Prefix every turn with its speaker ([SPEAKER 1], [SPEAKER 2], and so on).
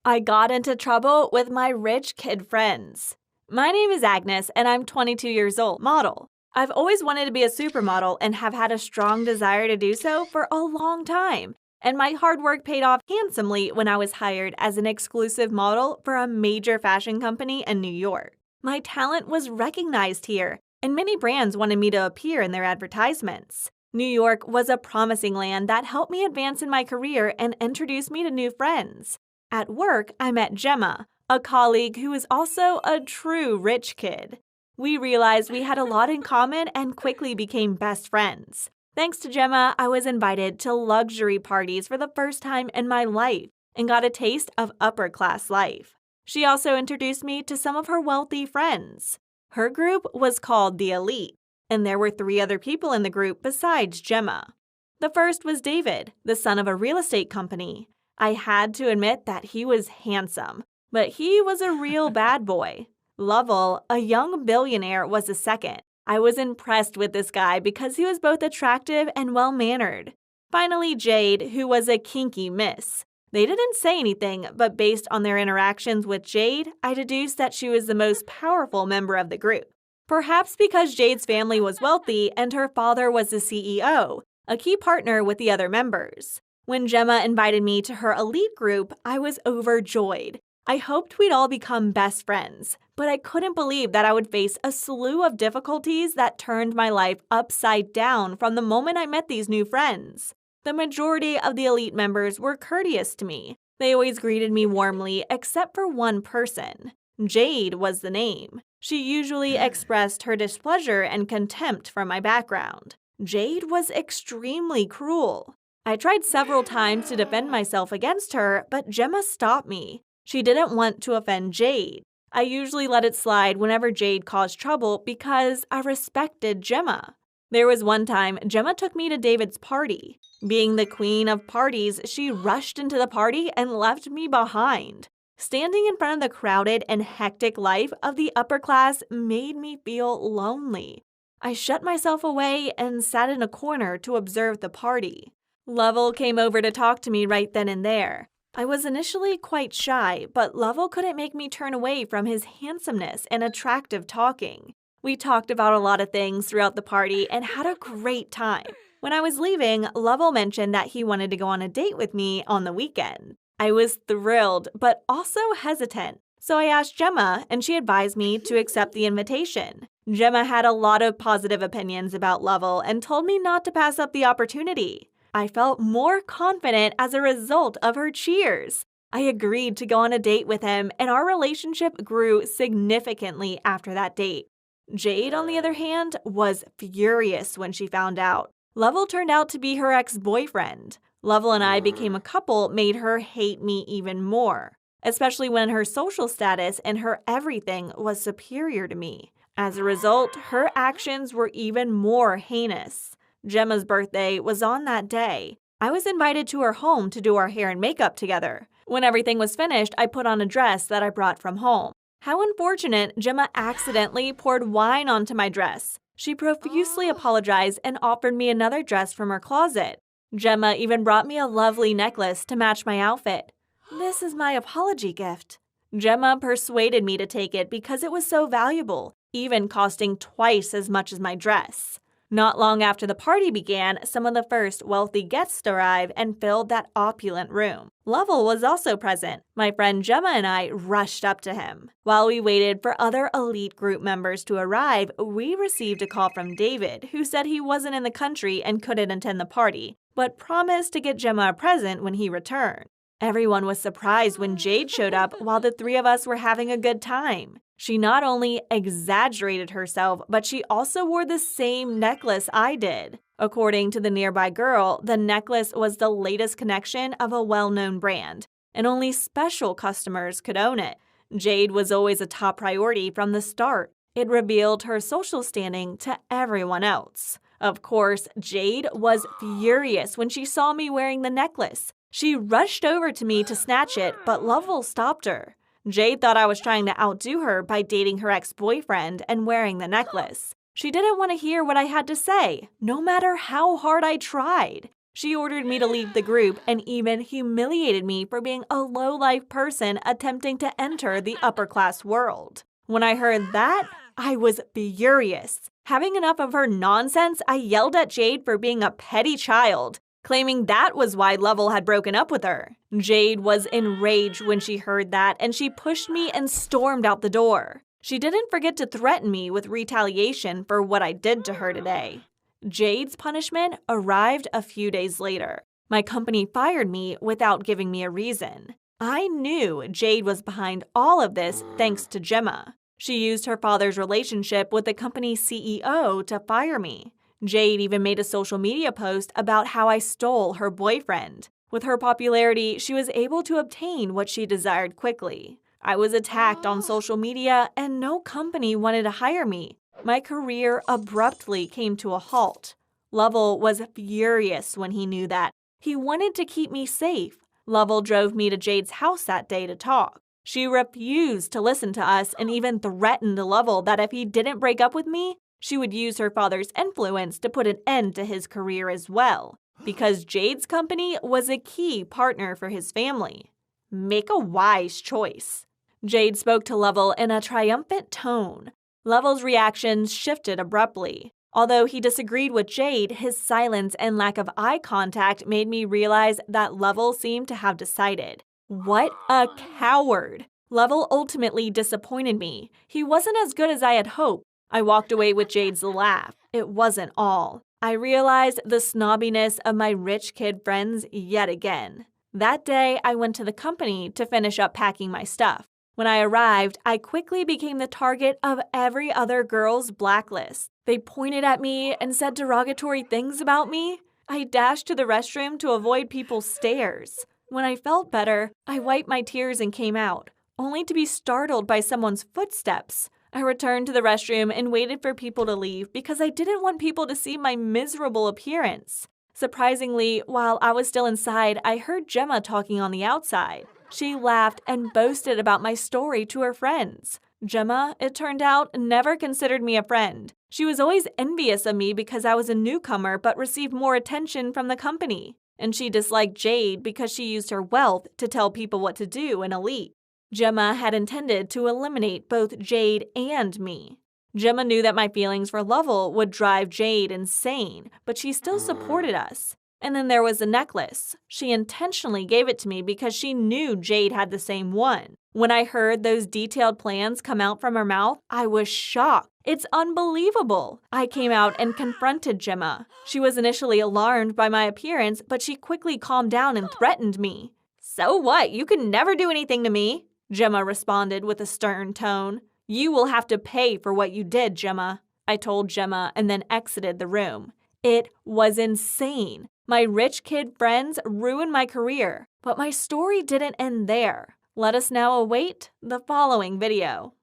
[SPEAKER 1] I got into trouble with my rich kid friends. My name is Agnes, and I'm 22 years old, model. I've always wanted to be a supermodel and have had a strong desire to do so for a long time. And my hard work paid off handsomely when I was hired as an exclusive model for a major fashion company in New York. My talent was recognized here, and many brands wanted me to appear in their advertisements. New York was a promising land that helped me advance in my career and introduced me to new friends. At work, I met Gemma, a colleague who is also a true rich kid. We realized we had a lot in common and quickly became best friends. Thanks to Gemma, I was invited to luxury parties for the first time in my life and got a taste of upper-class life. She also introduced me to some of her wealthy friends. Her group was called the Elite, and there were 3 other people in the group besides Gemma. The first was David, the son of a real estate company. I had to admit that he was handsome, but he was a real bad boy. Lovell, a young billionaire, was the second. I was impressed with this guy because he was both attractive and well-mannered. Finally, Jade, who was a kinky miss. They didn't say anything, but based on their interactions with Jade, I deduced that she was the most powerful member of the group. Perhaps because Jade's family was wealthy and her father was the CEO, a key partner with the other members. When Gemma invited me to her elite group, I was overjoyed. I hoped we'd all become best friends, but I couldn't believe that I would face a slew of difficulties that turned my life upside down from the moment I met these new friends. The majority of the elite members were courteous to me. They always greeted me warmly, except for one person. Jade was the name. She usually expressed her displeasure and contempt for my background. Jade was extremely cruel. I tried several times to defend myself against her, but Gemma stopped me. She didn't want to offend Jade. I usually let it slide whenever Jade caused trouble because I respected Gemma. There was one time Gemma took me to David's party. Being the queen of parties, she rushed into the party and left me behind. Standing in front of the crowded and hectic life of the upper class made me feel lonely. I shut myself away and sat in a corner to observe the party. Lovell came over to talk to me right then and there. I was initially quite shy, but Lovell couldn't make me turn away from his handsomeness and attractive talking. We talked about a lot of things throughout the party and had a great time. When I was leaving, Lovell mentioned that he wanted to go on a date with me on the weekend. I was thrilled, but also hesitant. So I asked Gemma, and she advised me to accept the invitation. Gemma had a lot of positive opinions about Lovell and told me not to pass up the opportunity. I felt more confident as a result of her cheers. I agreed to go on a date with him, and our relationship grew significantly after that date. Jade, on the other hand, was furious when she found out. Lovell turned out to be her ex-boyfriend. Lovell and I became a couple made her hate me even more, especially when her social status and her everything was superior to me. As a result, her actions were even more heinous. Gemma's birthday was on that day. I was invited to her home to do our hair and makeup together. When everything was finished, I put on a dress that I brought from home. How unfortunate, Gemma accidentally poured wine onto my dress. She profusely apologized and offered me another dress from her closet. Gemma even brought me a lovely necklace to match my outfit. This is my apology gift. Gemma persuaded me to take it because it was so valuable, even costing twice as much as my dress. Not long after the party began, some of the first wealthy guests arrived and filled that opulent room. Lovell was also present. My friend Gemma and I rushed up to him. While we waited for other elite group members to arrive, we received a call from David, who said he wasn't in the country and couldn't attend the party, but promised to get Gemma a present when he returned. Everyone was surprised when Jade showed up while the 3 of us were having a good time. She not only exaggerated herself, but she also wore the same necklace I did. According to the nearby girl, the necklace was the latest connection of a well-known brand, and only special customers could own it. Jade was always a top priority from the start. It revealed her social standing to everyone else. Of course, Jade was furious when she saw me wearing the necklace. She rushed over to me to snatch it, but Lovell stopped her. Jade thought I was trying to outdo her by dating her ex-boyfriend and wearing the necklace. She didn't want to hear what I had to say, no matter how hard I tried. She ordered me to leave the group and even humiliated me for being a low-life person attempting to enter the upper-class world. When I heard that, I was furious. Having enough of her nonsense, I yelled at Jade for being a petty child, claiming that was why Lovell had broken up with her. Jade was enraged when she heard that, and she pushed me and stormed out the door. She didn't forget to threaten me with retaliation for what I did to her today. Jade's punishment arrived a few days later. My company fired me without giving me a reason. I knew Jade was behind all of this thanks to Gemma. She used her father's relationship with the company's CEO to fire me. Jade even made a social media post about how I stole her boyfriend. With her popularity, she was able to obtain what she desired quickly. I was attacked on social media and no company wanted to hire me. My career abruptly came to a halt. Lovell was furious when he knew that. He wanted to keep me safe. Lovell drove me to Jade's house that day to talk. She refused to listen to us and even threatened Lovell that if he didn't break up with me, she would use her father's influence to put an end to his career as well, because Jade's company was a key partner for his family. Make a wise choice. Jade spoke to Lovell in a triumphant tone. Lovell's reactions shifted abruptly. Although he disagreed with Jade, his silence and lack of eye contact made me realize that Lovell seemed to have decided. What a coward! Lovell ultimately disappointed me. He wasn't as good as I had hoped. I walked away with Jade's laugh. It wasn't all. I realized the snobbiness of my rich kid friends yet again. That day, I went to the company to finish up packing my stuff. When I arrived, I quickly became the target of every other girl's blacklist. They pointed at me and said derogatory things about me. I dashed to the restroom to avoid people's stares. When I felt better, I wiped my tears and came out, only to be startled by someone's footsteps. I returned to the restroom and waited for people to leave because I didn't want people to see my miserable appearance. Surprisingly, while I was still inside, I heard Gemma talking on the outside. She laughed and boasted about my story to her friends. Gemma, it turned out, never considered me a friend. She was always envious of me because I was a newcomer but received more attention from the company. And she disliked Jade because she used her wealth to tell people what to do in Elite. Gemma had intended to eliminate both Jade and me. Gemma knew that my feelings for Lovell would drive Jade insane, but she still supported us. And then there was the necklace. She intentionally gave it to me because she knew Jade had the same one. When I heard those detailed plans come out from her mouth, I was shocked. It's unbelievable. I came out and confronted Gemma. She was initially alarmed by my appearance, but she quickly calmed down and threatened me. "So what? You can never do anything to me," Gemma responded with a stern tone. "You will have to pay for what you did, Gemma," I told Gemma and then exited the room. It was insane. My rich kid friends ruined my career, but my story didn't end there. Let us now await the following video.